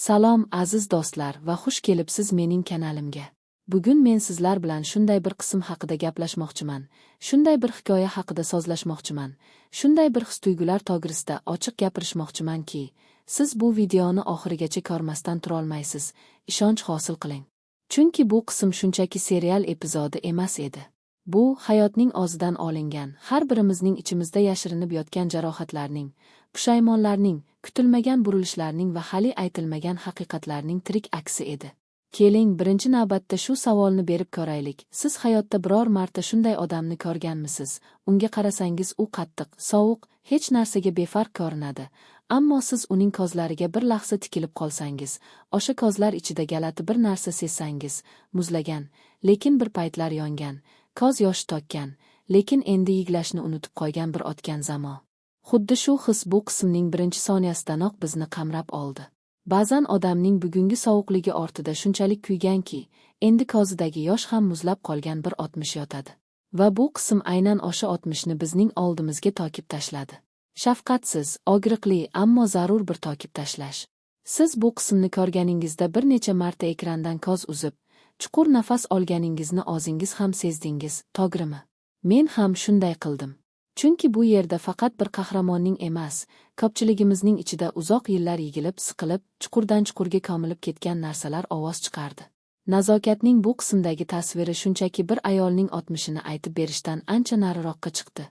Salom aziz do'stlar va xush kelibsiz mening kanalimga. Bugun men sizlar bilan shunday bir qism haqida gaplashmoqchiman, shunday bir hikoya haqida so'zlashmoqchiman, shunday bir his-tuyg'ular to'g'risida ochiq gapirishmoqchimanki, siz bu videoni oxirigacha ko'rmasdan turolmaysiz, ishonch hosil qiling. Chunki bu qism shunchaki serial epizodi emas edi. Bu hayotning o'zidan olingan, har birimizning ichimizda yashirinib yotgan jarohatlarning, pushaymonlarning, kutilmagan burilishlarning va hali aytilmagan haqiqatlarning tirik aksi edi. Keling, birinchi navbatda shu savolni berib ko'raylik. Siz hayotda biror marta shunday odamni ko'rganmisiz? Unga qarasangiz u qattiq, sovuq, hech narsaga befarq ko'rinadi. Ammo siz uning ko'zlariga bir lahza tikilib qolsangiz, o'sha ko'zlar ichida galati bir narsa sezsangiz, muzlagan, lekin bir paytlar yongan, ko'z yoshi to'kkan, lekin endi yig'lashni unutib qo'ygan bir o'tgan zamon. Xuddi shu his bu qismning birinchi soniyasidanoq bizni qamrab oldi. Ba'zan odamning bugungi sovuqligi ortida shunchalik kuyganki, endi ko'zidagi yosh ham muzlab qolgan bir o'tmish yotadi. Va bu qism aynan o'sha o'tmishni bizning oldimizga to'kib tashladi. Shafqatsiz, og'riqli, ammo zarur bir to'kib tashlash. Siz bu qismni ko'rganingizda bir necha marta ekrandan ko'z uzib, chuqur nafas olganingizni o'zingiz ham sezdingiz, to'g'rimi? Men ham shunday qildim. Chunki bu yerda faqat bir qahramonning emas, ko'pchiligimizning ichida uzoq yillar yigilib, siqilib, chuqurdan chuqurga ko'milib ketgan narsalar ovoz chiqardi. Nazokatning bu qismdagi tasviri shunchaki bir ayolning o'tmishini aytib berishdan ancha nariroqqa chiqdi.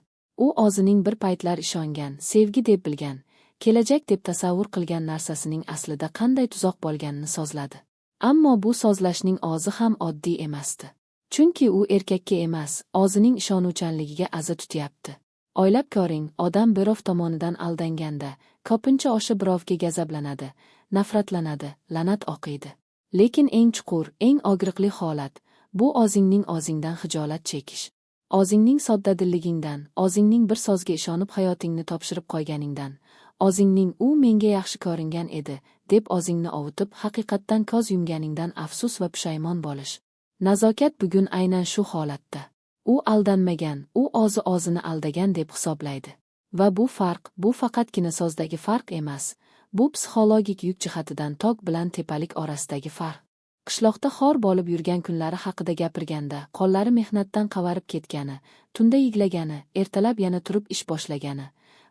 U o'zining bir paytlar ishongan, sevgi deb bilgan, kelajak deb tasavvur qilgan narsasining aslida qanday tuzoq bo'lganini so'zladi. Ammo bu so'zlashning o'zi ham oddiy emasdi. Chunki u erkakka emas, o'zining ishonuvchanligiga aza tutyapti. O'ylab ko'ring, odam birov tomonidan aldanganda, ko'pincha o'sha birovga gazablanadi, nafratlanadi, la'nat o'qiydi. Lekin eng chuqur, eng og'riqli holat, bu o'zingning o'zingdan xijolat chekish. O'zingning soddadilligingdan, o'zingning bir so'zga ishonib hayotingni topshirib qo'yganingdan, o'zingning u menga yaxshi ko'ringan edi, deb o'zingni ovutib, haqiqatdan ko'z yumganingdan afsus va pushaymon bo'lish. Nazokat bugun aynan shu holatda. U aldanmagan, u o'zini aldagan deb hisoblaydi. Va bu farq, bu faqatgina so'zdagi farq emas, bu psixologik yuk jihatidan tog' bilan tepalik orasidagi farq. Qishloqda xor bo'lib yurgan kunlari haqida gapirganda, qo'llari mehnatdan qavarib ketgani, tunda yig'lagani, ertalab yana turib ish boshlagani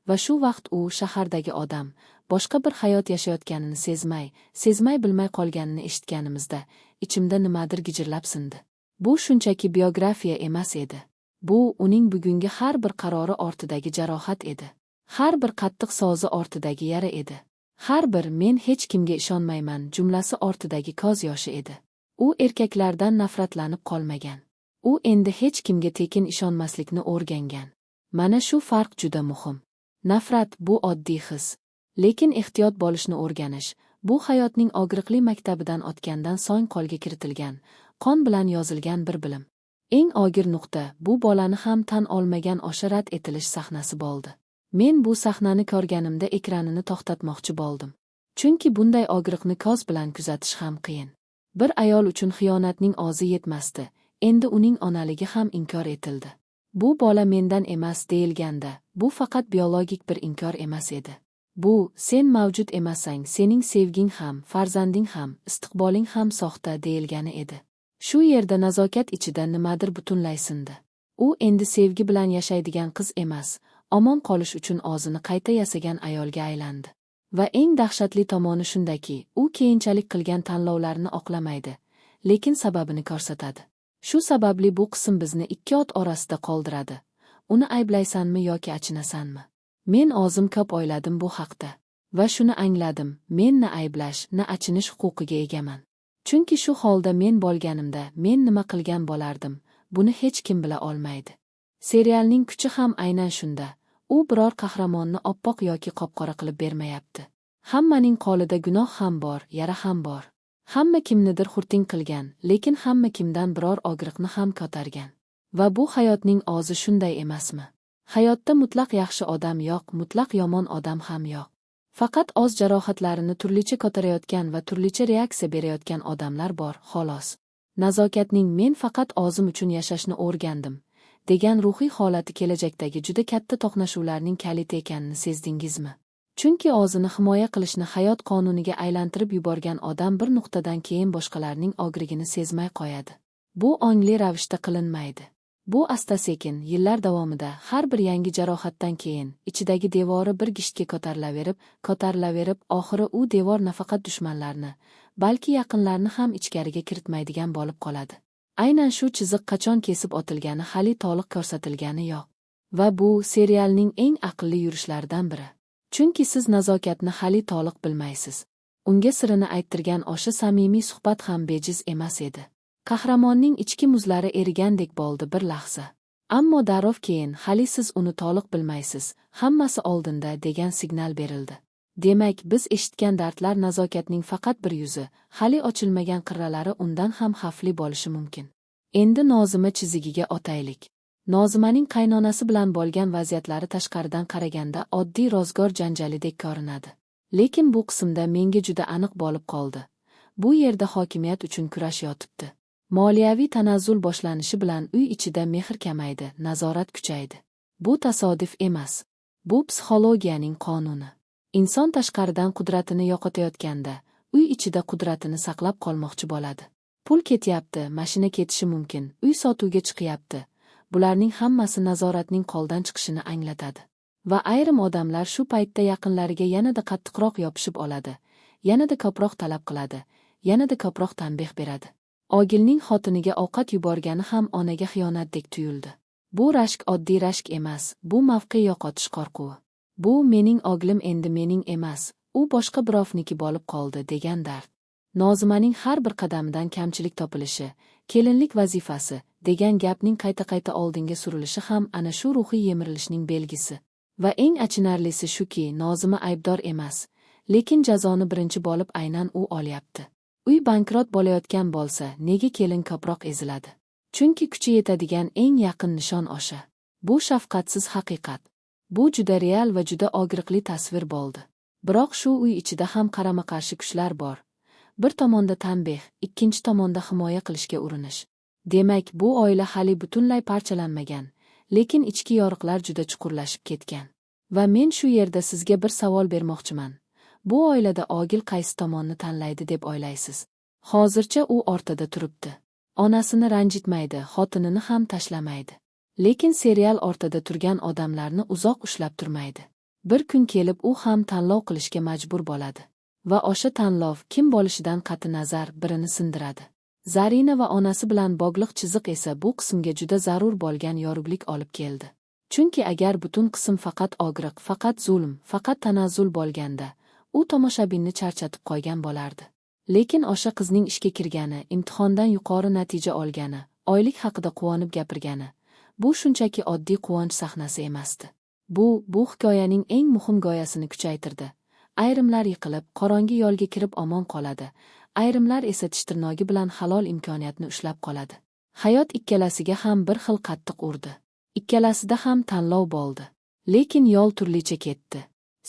va shu vaqt u shahardagi odam, boshqa bir hayot yashayotganini sezmay bilmay qolganini eshitganimizda, ichimda nimadir gijirlab sindi. Bu shunchaki biografiya emas edi. Bu uning bugungi har bir qarori ortidagi jarohat edi. Har bir qattiq so'zi ortidagi yara edi. Har bir men hech kimga ishonmayman jumlasi ortidagi ko'z yoshi edi. U erkaklardan nafratlanib qolmagan. U endi hech kimga tekin ishonmaslikni o'rgangan. Mana shu farq juda muhim. Nafrat bu oddiy his. Lekin ehtiyot bo'lishni o'rganish, bu hayotning og'riqli maktabidan o'tgandan so'ng qo'lga kiritilgan, qon bilan yozilgan bir bilim. Eng og'ir nuqta bu bolani ham tan olmagan o'sha rad etilish sahnasi bo'ldi. Men bu sahnani ko'rganimda ekranini to'xtatmoqchi bo'ldim. Chunki bunday og'riqni ko'z bilan kuzatish ham qiyin. Bir ayol uchun xiyonatning o'zi yetmasdi, endi uning onaligi ham inkor etildi. Bu bola mendan emas deyilganda, bu faqat biologik bir inkor emas edi. Bu, sen mavjud emasang, sening sevging ham, farzanding ham, istiqboling ham soxta deyilgani edi. Shu yerda nazokat ichida nimadir butunlay sindi. U endi sevgi bilan yashaydigan qiz emas, omon qolish uchun o'zini qayta yasagan ayolga aylandi. Va eng dahshatli tomoni shundaki, u keyinchalik qilgan tanlovlarini oqlamaydi, lekin sababini ko'rsatadi. Shu sababli bu qism bizni ikki o't orasida qoldiradi. Uni ayblaysanmi yoki achinasanmi? Men o'zim ko'p o'yladim bu haqda. Va shuni angladim, men na ayblash, na achinish huquqiga egaman. Chunki shu holda men bo'lganimda, men nima qilgan bo'lardim, buni hech kim bila olmaydi. Serialning kuchi ham aynan shunda. U biror qahramonni oppoq yoki qop-qora qilib bermayapti. Hammaning qo'lida gunoh ham bor, yara ham bor. Hamma kimnidir hurting qilgan, lekin hamma kimdan biror og'riqni ham ko'targan. Va bu hayotning o'zi shunday emasmi? Hayotda mutlaq yaxshi odam yo'q, mutlaq yomon odam ham yo'q. Faqat o'z jarohatlarini turlicha ko'tarayotgan va turlicha reaksiya berayotgan odamlar bor, xolos. Nazokatning men faqat o'zim uchun yashashni o'rgandim, degan ruhiy holati kelajakdagi juda katta to'qnashuvlarning kaliti ekanini sezdingizmi? Chunki o'zini himoya qilishni hayot qonuniga aylantirib yuborgan odam bir nuqtadan keyin boshqalarning og'rigini sezmay qo'yadi. Bu ongli ravishda qilinmaydi. Bu asta-sekin, yillar davomida, har bir yangi jarohatdan keyin, ichidagi devori bir gishtga ko'tarilaverib, oxiri u devor nafaqat dushmanlarni, balki yaqinlarni ham ichkariga kiritmaydigan bo'lib qoladi. Aynan shu chiziq qachon kesib o'tilgani hali to'liq ko'rsatilgani yo'q. Va bu serialning eng aqlli yurishlaridan biri. Chunki siz nazokatni hali to'liq bilmaysiz. Unga sirini ayttirgan o'sha samimiy suhbat ham bejiz emas edi. Qahramonning ichki muzlari erigandek bo'ldi bir lahza. Ammo darrov keyin hali siz uni to'liq bilmaysiz, hammasi oldinda degan signal berildi. Demak, biz eshitgan dardlar nazokatning faqat bir yuzi, hali ochilmagan qirralari undan ham xavfli bo'lishi mumkin. Endi Nozima chizigiga o'taylik. Nozimaning qaynonasi bilan bo'lgan vaziyatlari tashqaridan qaraganda oddiy rozgor janjalidek ko'rinadi. Lekin bu qismda menga juda aniq bo'lib qoldi. Bu yerda hokimiyat uchun kurash yotibdi. Moliyaviy tanazzul boshlanishi bilan uy ichida mehr kamaydi, nazorat kuchaydi. Bu tasodif emas. Bu psixologiyaning qonuni. Inson tashqaridan qudratini yo'qotayotganda, uy ichida qudratini saqlab qolmoqchi bo'ladi. Pul ketyapti, mashina ketishi mumkin, uy sotuvga chiqyapti. Bularning hammasi nazoratning qo'ldan chiqishini anglatadi. Va ayrim odamlar shu paytda yaqinlariga yanada qattiqroq yopishib oladi, yanada ko'proq talab qiladi, yanada ko'proq tanbeh beradi. Ogilning xotiniga ovqat yuborgani ham onaga xiyonatdek tuyuldi. Bu rashk oddiy rashk emas, bu mavqe yo'qotish qo'rquvi. Bu mening oglim endi mening emas, u boshqa birovniki bo'lib qoldi degan dard. Nozimaning har bir qadamidan kamchilik topilishi, kelinlik vazifasi degan gapning qayta-qayta oldinga surilishi ham ana shu ruhiy yemirilishning belgisi. Va eng achinarlisi shuki, Nozima aybdor emas, lekin jazoni birinchi bo'lib aynan u olyapti. Uy bankrot bo'layotgan bo'lsa, nega kelin ko'proq eziladi? Chunki kuchi yetadigan eng yaqin nishon o'sha. Bu shafqatsiz haqiqat. Bu juda real va juda og'riqli tasvir bo'ldi. Biroq shu uy ichida ham qarama-qarshi kuchlar bor. Bir tomonda tanbeh, ikkinchi tomonda himoya qilishga urinish. Demak, bu oila hali butunlay parchalanmagan, lekin ichki yoriqlar juda chuqurlashib ketgan. Va men shu yerda sizga bir savol bermoqchiman. Bu oilada ogil qaysi tomonni tanlaydi deb o'ylaysiz? Hozircha u o'rtada turibdi. Onasini ranjitmaydi, xotinini ham tashlamaydi. Lekin serial o'rtada turgan odamlarni uzoq ushlab turmaydi. Bir kun kelib u ham tanlov qilishga majbur bo'ladi. Va o'sha tanlov kim bo'lishidan qat'i nazar birini sindiradi. Zarina va onasi bilan bog'liq chiziq esa bu qismga juda zarur bo'lgan yorug'lik olib keldi. Chunki agar butun qism faqat og'riq, faqat zulm, faqat tanazzul bo'lganda, u tomoshabinni charchatib qo'ygan bo'lardi. Lekin o'sha qizning ishga kirgani, imtihondan yuqori natija olgani, oylik haqida quvonib gapirgani, bu shunchaki oddiy quvonch sahnasi emasdi. Bu hikoyaning eng muhim g'oyasini kuchaytirdi. Ayrimlar yiqilib, qorong'i yo'lga kirib omon qoladi. Ayrimlar esa tish tirnog'i bilan halol imkoniyatni ushlab qoladi. Hayot ikkalasiga ham bir xil qattiq urdi. Ikkalasida ham tanlov bo'ldi. Lekin yo'l turlicha ketdi.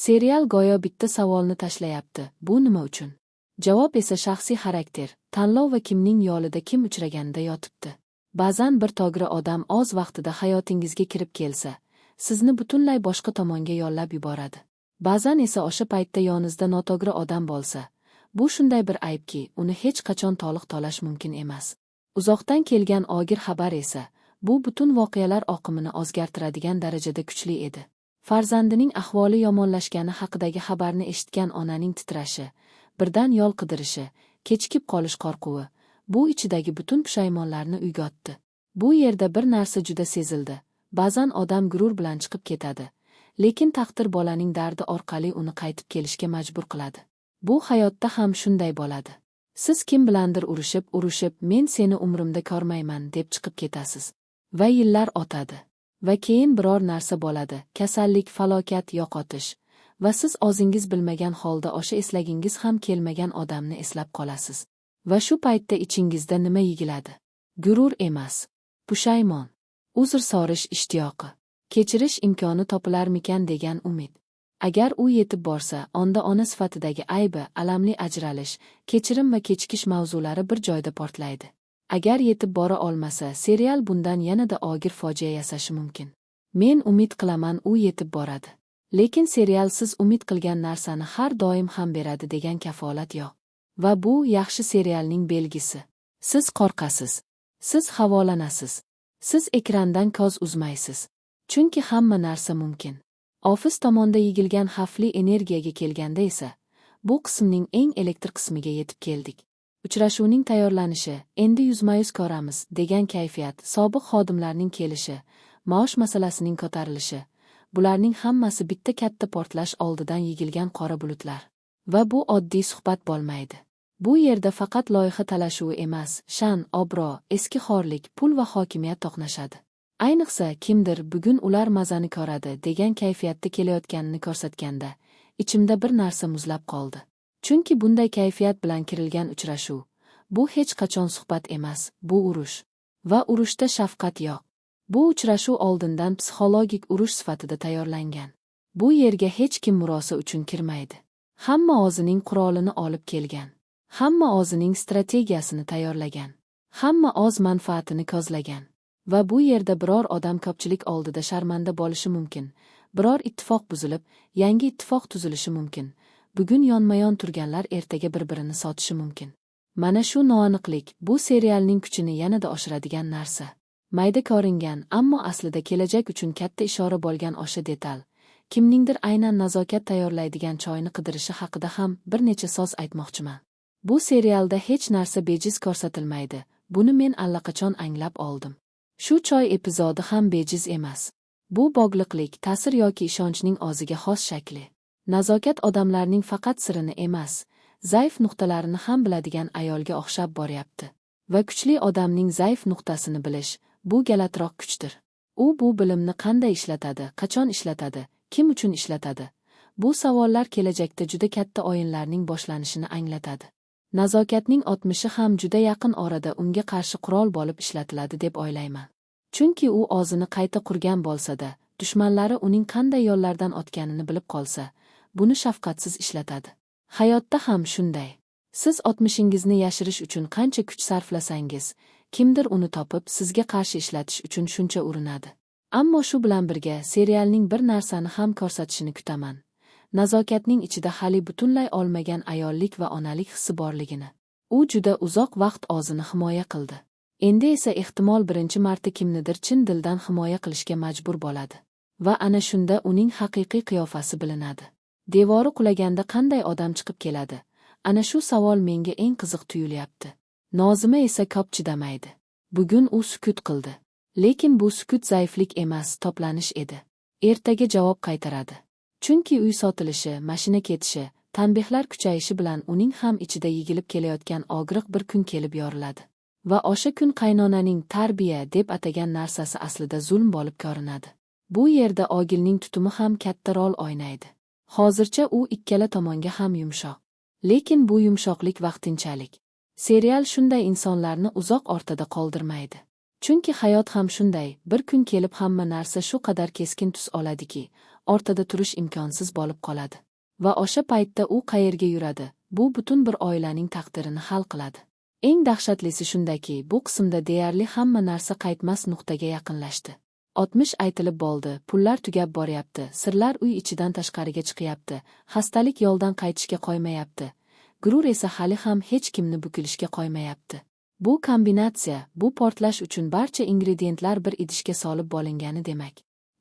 Serial go'yo bitta savolni tashlayapti. Bu nima uchun? Javob esa shaxsiy xarakter, tanlov va kimning yo'lida kim uchraganida yotibdi. Ba'zan bir to'g'ri odam oz vaqtida hayotingizga kirib kelsa, sizni butunlay boshqa tomonga yo'llab yuboradi. Ba'zan esa o'sha paytda yoningizda noto'g'ri odam bo'lsa, bu shunday bir aybki, uni hech qachon to'liq to'lash mumkin emas. Uzoqdan kelgan og'ir xabar esa, bu butun voqealar oqimini o'zgartiradigan darajada kuchli edi. Farzandining ahvoli yomonlashgani haqidagi xabarni eshitgan onaning titrashi, birdan yo'l qidirishi, kechikib qolish qo'rquvi, bu ichidagi butun pushaymonlarni uyg'otdi. Bu yerda bir narsa juda sezildi. Ba'zan odam gurur bilan chiqib ketadi, lekin taqdir bolaning dardi orqali uni qaytib kelishga majbur qiladi. Bu hayotda ham shunday bo'ladi. Siz kim bilandir urushib, men seni umrimda ko'rmayman deb chiqib ketasiz. Va yillar o'tadi. Va keyin biror narsa bo'ladi, kasallik, falokat, yo'qotish. Va siz o'zingiz bilmagan holda o'sha eslagingiz ham kelmagan odamni eslab qolasiz. Va shu paytda ichingizda nima yigiladi? Gurur emas, pushaymon, uzr so'rash ishtiyoqi, kechirish imkoni topilarmikan degan umid. Agar u yetib borsa, onda ona sifatidagi aybi, alamli ajralish, kechirim va kechikish mavzulari bir joyda portlaydi. Agar yetib bora olmasa, serial bundan yanada og'ir fojia yasashi mumkin. Men umid qilaman u yetib boradi. Lekin serial siz umid qilgan narsani har doim ham beradi degan kafolat yo'q. Va bu yaxshi serialning belgisi. Siz qo'rqasiz. Siz havolanasiz. Siz ekrandan ko'z uzmaysiz. Chunki hamma narsa mumkin. Ofis tomonda yigilgan xavfli energiyaga kelganda esa, bu qismning eng elektr qismiga yetib keldik. Uchrashuvning tayyorlanishi, endi yuzma-yuz ko'ramiz degan kayfiyat, sobiq xodimlarning kelishi, maosh masalasining ko'tarilishi, bularning hammasi bitta katta portlash oldidan yigilgan qora bulutlar. Va bu oddiy suhbat bo'lmaydi. Bu yerda faqat loyiha talashuvi emas, sha'n, obro', eski xorlik, pul va hokimiyat to'qnashadi. Ayniqsa, kimdir bugun ular mazani ko'radi degan kayfiyatda kelayotganini ko'rsatganda, ichimda bir narsa muzlab qoldi. Chunki bunday kayfiyat bilan kirilgan uchrashuv, bu hech qachon suhbat emas, bu urush. Va urushda shafqat yo'q. Bu uchrashuv oldindan psixologik urush sifatida tayyorlangan. Bu yerga hech kim murosa uchun kirmaydi. Hamma o'zining qurolini olib kelgan. Hamma o'zining strategiyasini tayyorlagan. Hamma o'z manfaatini ko'zlagan. Va bu yerda biror odam ko'pchilik oldida sharmanda bo'lishi mumkin. Biror ittifoq buzilib, yangi ittifoq tuzilishi mumkin. Bugun yonma-yon turganlar ertaga bir-birini sotishi mumkin. Mana shu noaniqlik bu serialning kuchini yanada oshiradigan narsa. Mayda ko'ringan, ammo aslida kelajak uchun katta ishora bo'lgan o'sha detal. Kimningdir aynan nazokat tayyorlaydigan choyni qidirishi haqida ham bir necha so'z aytmoqchiman. Bu serialda hech narsa bejiz ko'rsatilmaydi. Buni men allaqachon anglab oldim. Shu choy epizodi ham bejiz emas. Bu bog'liqlik, ta'sir yoki ishonchning o'ziga xos shakli. Nazokat odamlarning faqat sirini emas, zaif nuqtalarini ham biladigan ayolga o'xshab boryapti. Va kuchli odamning zaif nuqtasini bilish, bu galatroq kuchdir. U bu bilimni qanday ishlatadi, qachon ishlatadi, kim uchun ishlatadi? Bu savollar kelajakda juda katta o'yinlarning boshlanishini anglatadi. Nazokatning o'tmishi ham juda yaqin orada unga qarshi qurol bo'lib ishlatiladi deb o'ylayman. Chunki u o'zini qayta qurgan bo'lsa-da, dushmanlari uning qanday yo'llardan o'tganini bilib qolsa, buni shafqatsiz ishlatadi. Hayotda ham shunday. Siz o'tmishingizni yashirish uchun qancha kuch sarflasangiz, kimdir uni topib sizga qarshi ishlatish uchun shuncha urinadi. Ammo shu bilan birga serialning bir narsani ham ko'rsatishini kutaman. Nazokatning ichida hali butunlay olmagan ayollik va onalik hissi borligini. U juda uzoq vaqt o'zini himoya qildi. Endi esa ehtimol birinchi marta kimnidir chin dildan himoya qilishga majbur bo'ladi. Va ana shunda uning haqiqiy qiyofasi bilinadi. Devori qulaganda qanday odam chiqib keladi? Ana shu savol menga eng qiziq tuyulyapti. Nozima esa ko'p chidamaydi. Bugun u sukut qildi. Lekin bu sukut zaiflik emas, to'planish edi. Ertaga javob qaytaradi. Chunki uy sotilishi, mashina ketishi, tanbehlar kuchayishi bilan uning ham ichida yigilib kelayotgan og'riq bir kun kelib yoriladi. Va o'sha kun qaynonaning tarbiya deb atagan narsasi aslida zulm bo'lib ko'rinadi. Bu yerda Ogilning tutumi ham katta rol o'ynaydi. Hozircha u ikkala tomonga ham yumshoq. Lekin bu yumshoqlik vaqtinchalik. Serial shunday insonlarni uzoq ortada qoldirmaydi. Chunki hayot ham shunday, bir kun kelib hamma narsa shu qadar keskin tus oladiki, ortada turish imkonsiz bo'lib qoladi. Va o'sha paytda u qayerga yuradi? Bu butun bir oilaning taqdirini hal qiladi. Eng dahshatlisi shundaki, bu qismda deyarli hamma narsa qaytmas nuqtaga yaqinlashdi. O'tmish aytilib bo'ldi, pullar tugab boryapti, sirlar uy ichidan tashqariga chiqyapti, xastalik yo'ldan qaytishga qo'ymayapti. Gurur esa hali ham hech kimni bukilishga qo'ymayapti. Bu kombinatsiya, bu portlash uchun barcha ingredientlar bir idishga solib bo'lingani demak.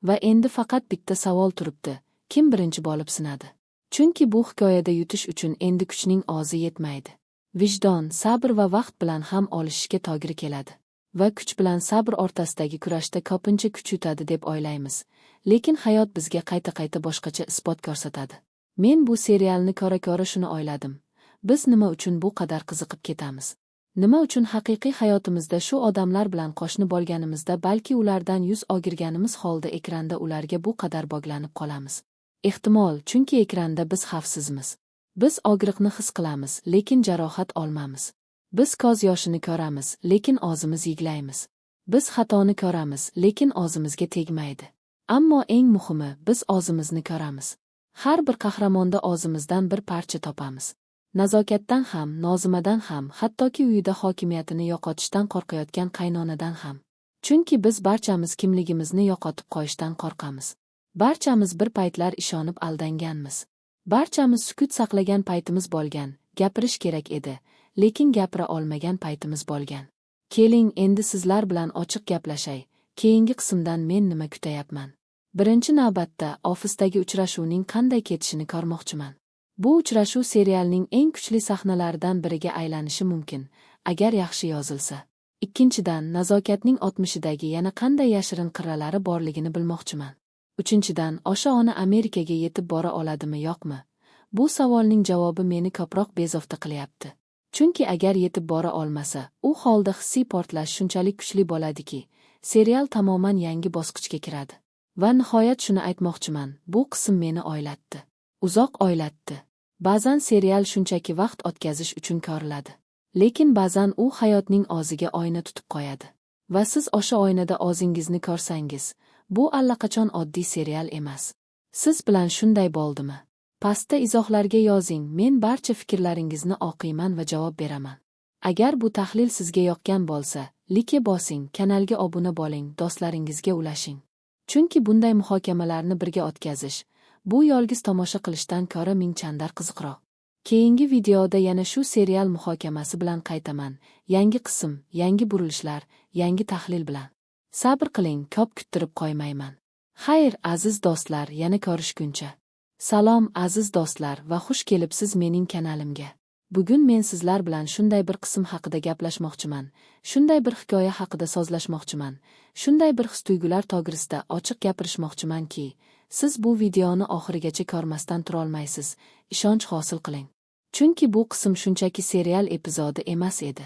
Va endi faqat bitta savol turibdi: kim birinchi bo'lib sinadi? Chunki bu hikoyada yutish uchun endi kuchning o'zi yetmaydi. Vijdon, sabr va vaqt bilan ham olishishga to'g'ri keladi. Va kuch bilan sabr o'rtasidagi kurashda ko'pincha kuch yutadi deb o'ylaymiz. Lekin hayot bizga qayta-qayta boshqacha isbot ko'rsatadi. Men bu serialni ko'ra-ko'ra shuni o'yladim. Biz nima uchun bu qadar qiziqib ketamiz? Nima uchun haqiqiy hayotimizda shu odamlar bilan qo'shni bo'lganimizda, balki ulardan yuz o'girganimiz holda ekranda ularga bu qadar bog'lanib qolamiz? Ehtimol, chunki ekranda biz xavfsizmiz. Biz og'riqni his qilamiz, lekin jarohat olmamiz. Biz ko'z yoshini ko'ramiz, lekin og'zimiz yiglaymiz. Biz xatoni ko'ramiz, lekin og'zimizga tegmaydi. Ammo eng muhimi, biz og'zimizni ko'ramiz. Har bir qahramonda og'zimizdan bir parcha topamiz. Nazokatdan ham, Nozimadan ham, hattoki uyida hokimiyatini yo'qotishdan qo'rqayotgan qaynonadan ham. Chunki biz barchamiz kimligimizni yo'qotib qo'yishdan qo'rqamiz. Barchamiz bir paytlar ishonib aldanganmiz. Barchamiz sukut saqlagan paytimiz bo'lgan, gapirish kerak edi, lekin gapira olmagan paytimiz bo'lgan. Keling, endi sizlar bilan ochiq gaplashay. Keyingi qismdan men nima kutayapman? Birinchi navbatda ofisdagi uchrashuvning qanday ketishini ko'rmoqchiman. Bu uchrashuv serialning eng kuchli sahnalaridan biriga aylanishi mumkin, agar yaxshi yozilsa. Ikkinchidan, nazokatning o'tmishidagi yana qanday yashirin qirralari borligini bilmoqchiman. Uchinchidan, o'sha ona Amerikaga yetib bora oladimi yo'qmi? Bu savolning javobi meni ko'proq bezovta qilyapti. Chunki agar yetib bora olmasa, u holda hissiy portlash shunchalik kuchli bo'ladiki, serial tamoman yangi bosqichga kiradi. Va nihoyat shuni aytmoqchiman, bu qism meni oylatdi. Uzoq oylatdi. Ba'zan serial shunchaki vaqt o'tkazish uchun ko'riladi. Lekin ba'zan u hayotning og'ziga oyna tutib qo'yadi. Va siz o'sha oynada o'zingizni ko'rsangiz, bu allaqachon oddiy serial emas. Siz bilan shunday bo'ldimi? Pastda izohlarga yozing, men barcha fikrlaringizni o'qiyman va javob beraman. Agar bu tahlil sizga yoqqan bo'lsa, like bosing, kanalga obuna bo'ling, do'stlaringizga ulashing. Chunki bunday muhokamalarni birga o'tkazish, bu yolg'iz tomosha qilishdan ko'ra ming chandar qiziqroq. Keyingi videoda yana shu serial muhokamasi bilan qaytaman. Yangi qism, yangi burilishlar, yangi tahlil bilan. Sabr qiling, ko'p kuttirib qo'ymayman. Xayr, aziz do'stlar, yana ko'rishguncha. Salom aziz do'stlar va xush kelibsiz mening kanalimga. Bugun men sizlar bilan shunday bir qism haqida gaplashmoqchiman, shunday bir hikoya haqida so'zlashmoqchiman, shunday bir his-tuyg'ular to'g'risida ochiq gapirishmoqchimanki, siz bu videoni oxirigacha ko'rmasdan turolmaysiz, ishonch hosil qiling. Chunki bu qism shunchaki serial epizodi emas edi.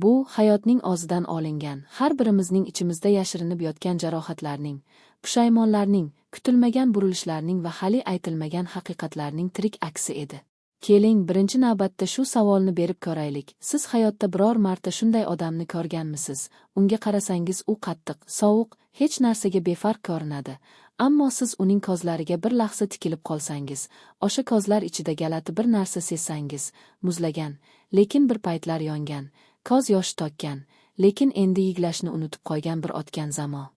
Bu hayotning o'zidan olingan, har birimizning ichimizda yashirinib yotgan jarohatlarning, pushaymonlarning, kutilmagan burilishlarning va hali aytilmagan haqiqatlarning tirik aksi edi. Keling, birinchi navbatda shu savolni berib ko'raylik. Siz hayotda biror marta shunday odamni ko'rganmisiz? Unga qarasangiz u qattiq, sovuq, hech narsaga befarq ko'rinadi. Ammo siz uning ko'zlariga bir lahza tikilib qolsangiz, o'sha ko'zlar ichida galati bir narsa sezsangiz, muzlagan, lekin bir paytlar yongan, ko'z yoshi to'kkan, lekin endi yiglashni unutib qo'ygan bir o'tgan zamon.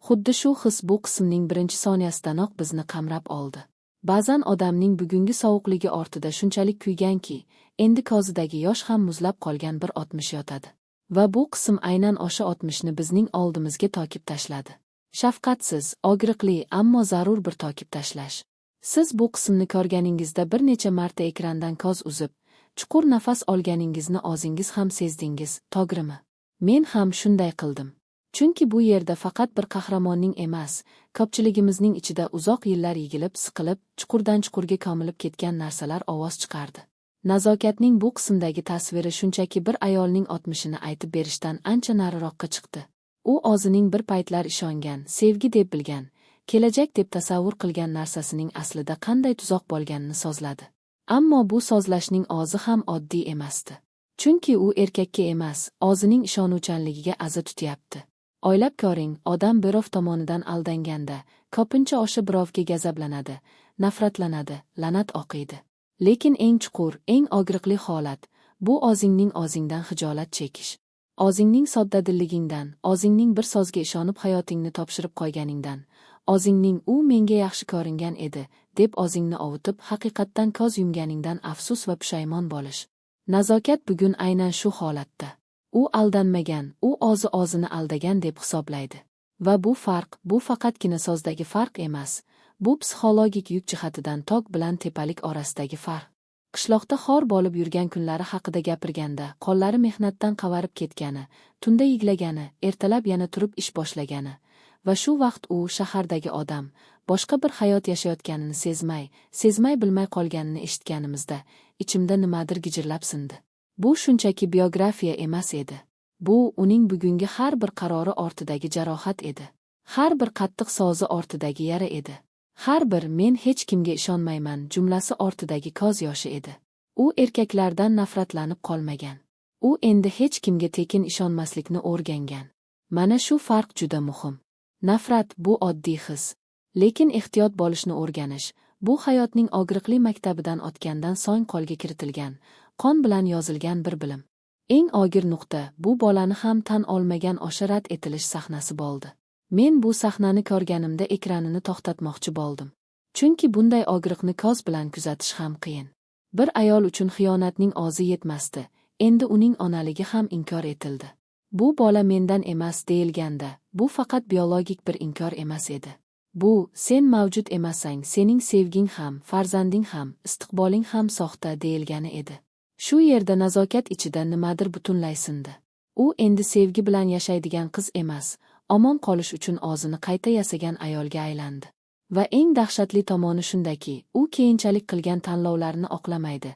Xuddi shu his bu qismning birinchi soniyasidanoq bizni qamrab oldi. Ba'zan odamning bugungi sovuqligi ortida shunchalik kuyganki, endi ko'zidagi yosh ham muzlab qolgan bir o'tmish yotadi. Va bu qism aynan o'sha o'tmishni bizning oldimizga to'kib tashladi. Shafqatsiz, og'riqli, ammo zarur bir to'kib tashlash. Siz bu qismni ko'rganingizda bir necha marta ekrandan ko'z uzib, chuqur nafas olganingizni o'zingiz ham sezdingiz, to'g'rimi? Men ham shunday qildim. Chunki bu yerda faqat bir qahramonning emas, ko'pchiligimizning ichida uzoq yillar yigilib, siqilib, chuqurdan chuqurga ko'milib ketgan narsalar ovoz chiqardi. Nazokatning bu qismdagi tasviri shunchaki bir ayolning o'tmishini aytib berishdan ancha nariroqqa chiqdi. U o'zining bir paytlar ishongan, sevgi deb bilgan, kelajak deb tasavvur qilgan narsasining aslida qanday tuzoq bo'lganini so'zladi. Ammo bu so'zlashning o'zi ham oddiy emasdi. Chunki u erkakka emas, o'zining ishonuvchanligiga aza tutyapti. O'ylab ko'ring, odam birov tomonidan aldanganda, ko'pincha o'sha birovga gazablanadi, nafratlanadi, la'nat o'qiydi. Lekin eng chuqur, eng og'riqli holat, bu o'zingning o'zingdan xijolat chekish. O'zingning soddadilligingdan, o'zingning bir so'zga ishonib hayotingni topshirib qo'yganingdan, o'zingning u menga yaxshi ko'ringan edi, deb o'zingni ovutib, haqiqatdan ko'z yumganingdan afsus va pushaymon bo'lish. Nazokat bugun aynan shu holatda. U aldanmagan, u o'zini aldagan deb hisoblaydi. Va bu farq, bu faqatgina so'zdagi farq emas, bu psixologik yuk jihatidan tog' bilan tepalik orasidagi farq. Qishloqda xor bo'lib yurgan kunlari haqida gapirganda, qo'llari mehnatdan qavarib ketgani, tunda yiglagani, ertalab yana turib ish boshlagani, va shu vaqt u shahardagi odam, boshqa bir hayot yashayotganini sezmay bilmay qolganini eshitganimizda, ichimda nimadir gijirlab sindi. Bu shunchaki biografiya emas edi. Bu uning bugungi har bir qarori ortidagi jarohat edi. Har bir qattiq so'zi ortidagi yara edi. Har bir men hech kimga ishonmayman jumlasi ortidagi ko'z yoshi edi. U erkaklardan nafratlanib qolmagan. U endi hech kimga tekin ishonmaslikni o'rgangan. Mana shu farq juda muhim. Nafrat bu oddiy his. Lekin ehtiyot bo'lishni o'rganish, bu hayotning og'riqli maktabidan o'tgandan so'ng qo'lga kiritilgan, qon bilan yozilgan bir bilim. Eng og'ir nuqta bu bolani ham tan olmagan o'sha rad etilish sahnasi bo'ldi. Men bu sahnani ko'rganimda ekranini to'xtatmoqchi bo'ldim. Chunki bunday og'riqni ko'z bilan kuzatish ham qiyin. Bir ayol uchun xiyonatning ozi yetmasdi, endi uning onaligi ham inkor etildi. Bu bola mendan emas deyilganda, bu faqat biologik bir inkor emas edi. Bu, sen mavjud emasang, sening sevging ham, farzanding ham, istiqboling ham soxta deyilgani edi. Shu yerda nazokat ichida nimadir butunlay sindi. U endi sevgi bilan yashaydigan qiz emas, omon qolish uchun o'zini qayta yasagan ayolga aylandi. Va eng dahshatli tomoni shundaki, u keyinchalik qilgan tanlovlarni oqlamaydi,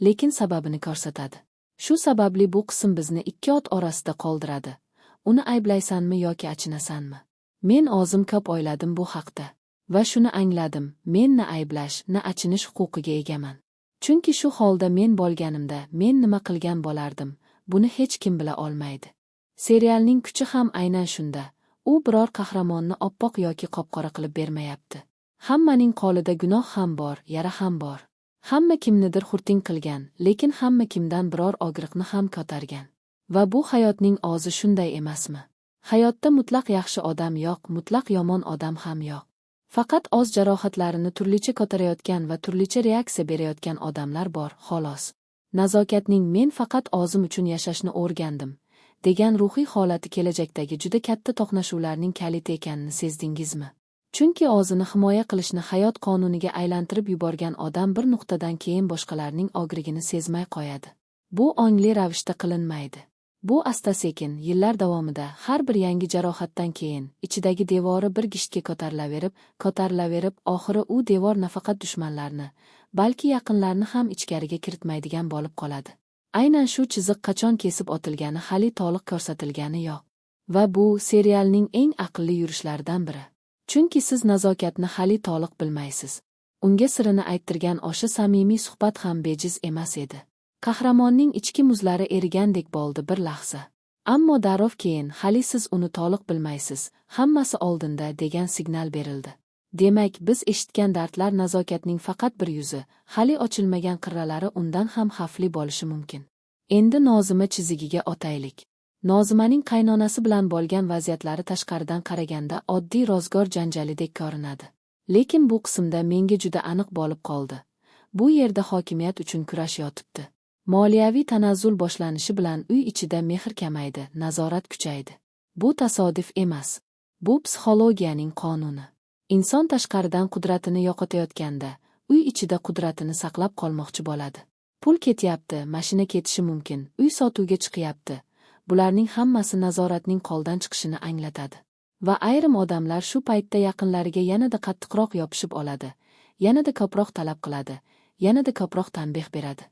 lekin sababini ko'rsatadi. Shu sababli bu qism bizni ikki ot orasida qoldiradi. Uni ayblaysanmi yoki achinasanmi? Men o'zim ko'p o'yladim bu haqda. Va shuni angladim, men na ayblash, na achinish huquqiga egaman. Chunki shu holda men bo'lganimda, men nima qilgan bo'lardim, buni hech kim bila olmaydi. Serialning kuchi ham aynan shunda. U biror qahramonni oppoq yoki qop-qora qilib bermayapti. Hammaning qo'lida gunoh ham bor, yara ham bor. Hamma kimnidir xurting qilgan, lekin hamma kimdan biror og'riqni ham ko'targan. Va bu hayotning o'zi shunday emasmi? Hayotda mutlaq yaxshi odam yo'q, mutlaq yomon odam ham yo'q. Faqat o'z jarohatlarini turlicha ko'tarayotgan va turlicha reaksiya berayotgan odamlar bor, xolos. Nazokatning men faqat o'zim uchun yashashni o'rgandim degan ruhiy holati kelajakdagi juda katta to'qnashuvlarning kaliti ekanini sezdingizmi? Chunki o'zini himoya qilishni hayot qonuniga aylantirib yuborgan odam bir nuqtadan keyin boshqalarning og'rigini sezmay qo'yadi. Bu ongli ravishda qilinmaydi. Bu asta-sekin, yillar davomida har bir yangi jarohatdan keyin ichidagi devori bir gishtga ko'tarilaverib, oxiri u devor nafaqat dushmanlarni, balki yaqinlarni ham ichkariga kiritmaydigan bo'lib qoladi. Aynan shu chiziq qachon kesib o'tilgani hali to'liq ko'rsatilgani yo'q. Va bu serialning eng aqlli yurishlaridan biri. Chunki siz nazokatni hali to'liq bilmaysiz. Unga sirini ayttirgan o'sha samimiy suhbat ham bejiz emas edi. Qahramonning ichki muzlari erigandek bo'ldi bir lahza. Ammo darrov keyin hali siz uni to'liq bilmaysiz, hammasi oldinda degan signal berildi. Demak, biz eshitgan dardlar nazokatning faqat bir yuzi, hali ochilmagan qirralari undan ham xavfli bo'lishi mumkin. Endi Nozima chizigiga o'taylik. Nozimaning qaynonasi bilan bo'lgan vaziyatlari tashqaridan qaraganda oddiy rozgor janjalidek ko'rinadi. Lekin bu qismda menga juda aniq bo'lib qoldi. Bu yerda hokimiyat uchun kurash yotibdi. Moliyaviy tanazzul boshlanishi bilan uy ichida mehr kamaydi, nazorat kuchaydi. Bu tasodif emas. Bu psixologiyaning qonuni. Inson tashqaridan qudratini yo'qotayotganda, uy ichida qudratini saqlab qolmoqchi bo'ladi. Pul ketyapti, mashina ketishi mumkin, uy sotuvga chiqyapti. Bularning hammasi nazoratning qo'ldan chiqishini anglatadi. Va ayrim odamlar shu paytda yaqinlariga yanada qattiqroq yopishib oladi, yanada ko'proq talab qiladi, yanada ko'proq tanbeh beradi.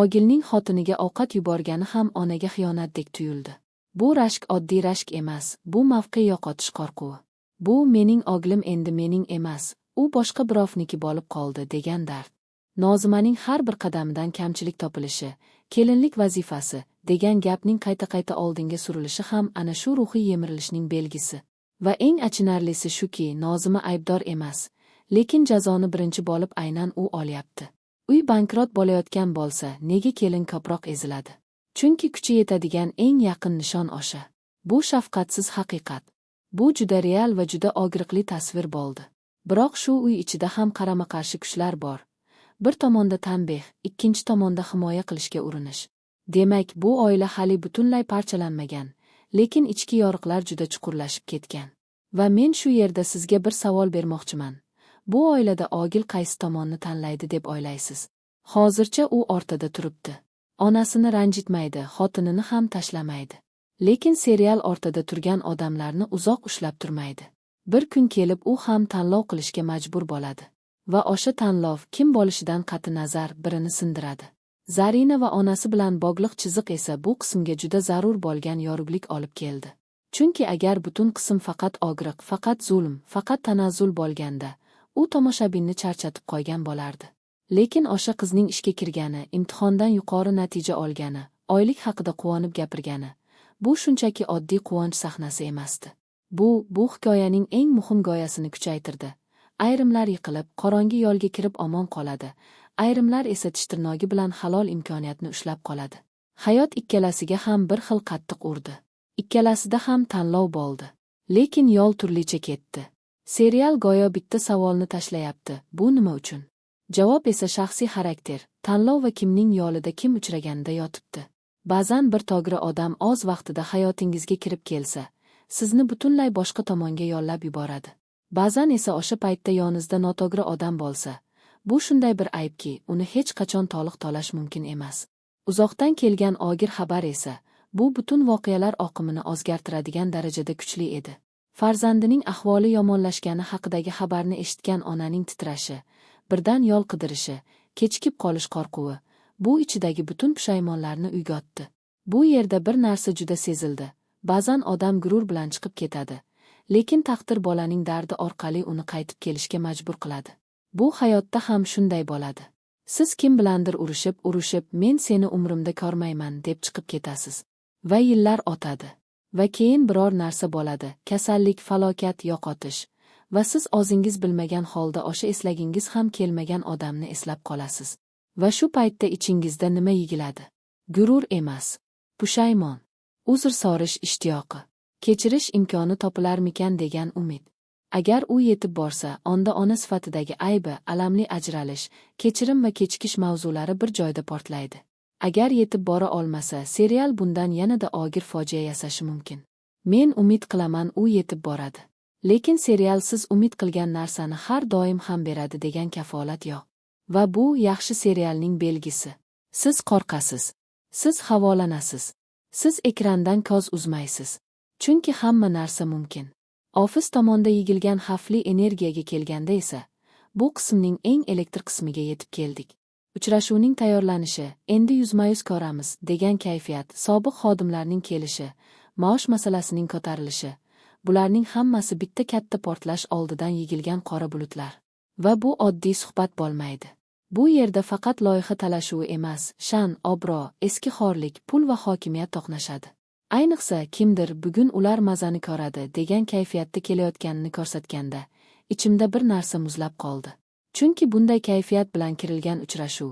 Ogilning xotiniga ovqat yuborgani ham onaga xiyonatdek tuyuldi. Bu rashk oddiy rashk emas, bu mavqe yo'qotish qo'rquvi. Bu mening oglim endi mening emas, u boshqa birovniki bo'lib qoldi degan dard. Nozimaning har bir qadamidan kamchilik topilishi, kelinlik vazifasi degan gapning qayta-qayta oldinga surilishi ham ana shu ruhiy yemirilishning belgisi. Va eng achinarlisi shuki, Nozima aybdor emas, lekin jazoni birinchi bo'lib aynan u olyapti. Uy bankrot bo'layotgan bo'lsa, nega kelin ko'proq eziladi? Chunki kuchi yetadigan eng yaqin nishon o'sha. Bu shafqatsiz haqiqat. Bu juda real va juda og'riqli tasvir bo'ldi. Biroq shu uy ichida ham qarama-qarshi kuchlar bor. Bir tomonda tanbeh, ikkinchi tomonda himoya qilishga urinish. Demak, bu oila hali butunlay parchalanmagan, lekin ichki yoriqlar juda chuqurlashib ketgan. Va men shu yerda sizga bir savol bermoqchiman. Bu oilada ogil qaysi tomonni tanlaydi deb o'ylaysiz? Hozircha u o'rtada turibdi. Onasini ranjitmaydi, xotinini ham tashlamaydi. Lekin serial o'rtada turgan odamlarni uzoq ushlab turmaydi. Bir kun kelib u ham tanlov qilishga majbur bo'ladi. Va o'sha tanlov kim bo'lishidan qat'i nazar birini sindiradi. Zarina va onasi bilan bog'liq chiziq esa bu qismga juda zarur bo'lgan yorug'lik olib keldi. Chunki agar butun qism faqat og'riq, faqat zulm, faqat tanazzul bo'lganda, u tomoshabinni charchatib qo'ygan bo'lardi. Lekin o'sha qizning ishga kirgani, imtihondan yuqori natija olgani, oylik haqida quvonib gapirgani, bu shunchaki oddiy quvonch sahnasi emasdi. Bu hikoyaning eng muhim g'oyasini kuchaytirdi. Ayrimlar yiqilib, qorong'i yo'lga kirib omon qoladi, ayrimlar esa tish tirnog'i bilan halol imkoniyatni ushlab qoladi. Hayot ikkalasiga ham bir xil qattiq urdi. Ikkalasida ham tanlov bo'ldi. Lekin yo'l turlicha ketdi. Serial go'yo bitta savolni tashlayapti: bu nima uchun? Javob esa shaxsiy xarakter, tanlov va kimning yo'lida kim uchraganida yotibdi. Ba'zan bir to'g'ri odam oz vaqtida hayotingizga kirib kelsa, sizni butunlay boshqa tomonga yo'llab yuboradi. Ba'zan esa o'sha paytda yoningizda noto'g'ri odam bo'lsa, bu shunday bir aybki, uni hech qachon to'liq mumkin emas. Uzoqdan kelgan og'ir xabar esa, bu butun voqealar oqimini o'zgartiradigan darajada kuchli edi. Farzandining ahvoli yomonlashgani haqidagi xabarni eshitgan onaning titrashi, birdan yo'l qidirishi, kechikib qolish qo'rquvi, bu ichidagi butun pushaymonlarni uyg'otdi. Bu yerda bir narsa juda sezildi. Ba'zan odam gurur bilan chiqib ketadi, lekin taqdir bolaning dardi orqali uni qaytib kelishga majbur qiladi. Bu hayotda ham shunday bo'ladi. Siz kim bilandir urushib, men seni umrimda ko'rmayman deb chiqib ketasiz. Va yillar o'tadi. Va keyin biror narsa bo'ladi, kasallik, falokat, yo'qotish. Va siz o'zingiz bilmagan holda o'sha eslagingiz ham kelmagan odamni eslab qolasiz. Va shu paytda ichingizda nima yigiladi? Gurur emas, pushaymon, uzr so'rash ishtiyoqi, kechirish imkoni topilarmikan degan umid. Agar u yetib borsa, onda ona sifatidagi aybi, alamli ajralish, kechirim va kechikish mavzulari bir joyda portlaydi. Agar yetib bora olmasa, serial bundan yanada og'ir fojia yasashi mumkin. Men umid qilaman u yetib boradi. Lekin serial siz umid qilgan narsani har doim ham beradi degan kafolat yo'q. Va bu yaxshi serialning belgisi. Siz qo'rqasiz. Siz havolanasiz. Siz ekrandan ko'z uzmaysiz. Chunki hamma narsa mumkin. Ofis tomonda yigilgan xavfli energiyaga kelganda esa, bu qismning eng elektr qismiga yetib keldik. Uchrashuvning tayyorlanishi, endi yuzma-yuz ko'ramiz degan kayfiyat, sobiq xodimlarning kelishi, maosh masalasining ko'tarilishi, bularning hammasi bitta katta portlash oldidan yigilgan qora bulutlar. Va bu oddiy suhbat bo'lmaydi. Bu yerda faqat loyiha talashuvi emas, sha'n, obro', eski xorlik, pul va hokimiyat to'qnashadi. Ayniqsa, kimdir bugun ular mazani ko'radi degan kayfiyatda kelayotganini ko'rsatganda, ichimda bir narsa muzlab qoldi. Chunki bunday kayfiyat bilan kirilgan uchrashuv,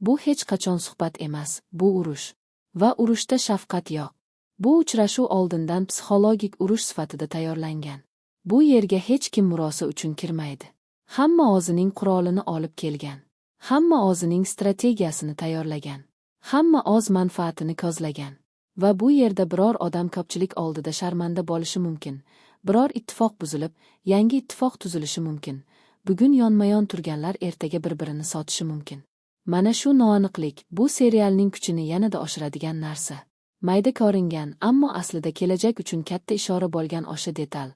bu hech qachon suhbat emas, bu urush. Va urushda shafqat yo'q. Bu uchrashuv oldindan psixologik urush sifatida tayyorlangan. Bu yerga hech kim murosa uchun kirmaydi. Hamma o'zining qurolini olib kelgan. Hamma o'zining strategiyasini tayyorlagan. Hamma o'z manfaatini ko'zlagan. Va bu yerda biror odam ko'pchilik oldida sharmanda bo'lishi mumkin. Biror ittifoq buzilib, yangi ittifoq tuzilishi mumkin. Bugun yonma-yon turganlar ertaga bir-birini sotishi mumkin. Mana shu noaniqlik bu serialning kuchini yanada oshiradigan narsa. Mayda ko'ringan, ammo aslida kelajak uchun katta ishora bo'lgan o'sha detal.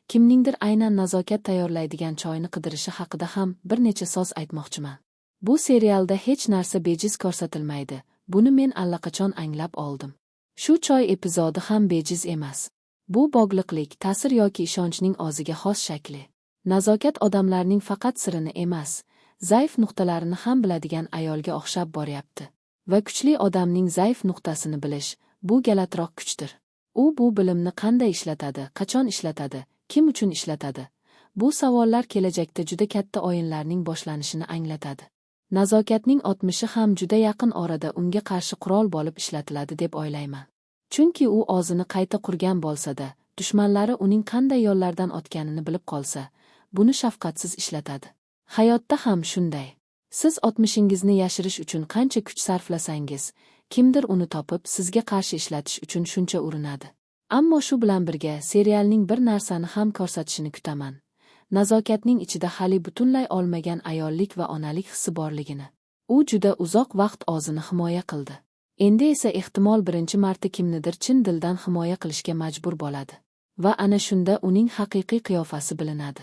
Kimningdir aynan nazokat tayyorlaydigan choyni qidirishi haqida ham bir necha so'z aytmoqchiman. Bu serialda hech narsa bejiz ko'rsatilmaydi. Buni men allaqachon anglab oldim. Shu choy epizodi ham bejiz emas. Bu bog'liqlik, ta'sir yoki ishonchning o'ziga xos shakli. Nazokat odamlarning faqat sirini emas, zaif nuqtalarini ham biladigan ayolga o'xshab boryapti. Va kuchli odamning zaif nuqtasini bilish, bu galatroq kuchdir. U bu bilimni qanday ishlatadi, qachon ishlatadi, kim uchun ishlatadi? Bu savollar kelajakda juda katta o'yinlarning boshlanishini anglatadi. Nazokatning o'tmishi ham juda yaqin orada unga qarshi qurol bo'lib ishlatiladi deb o'ylayman. Chunki u o'zini qayta qurgan bo'lsa-da, dushmanlari uning qanday yo'llardan o'tganini bilib qolsa, buni shafqatsiz ishlatadi. Hayotda ham shunday. Siz o'tmishingizni yashirish uchun qancha kuch sarflasangiz, kimdir uni topib sizga qarshi ishlatish uchun shuncha urinadi. Ammo shu bilan birga serialning bir narsani ham ko'rsatishini kutaman. Nazokatning ichida hali butunlay olmagan ayollik va onalik hissi borligini. U juda uzoq vaqt o'zini himoya qildi. Endi esa ehtimol birinchi marta kimnidir chin dildan himoya qilishga majbur bo'ladi. Va ana shunda uning haqiqiy qiyofasi bilinadi.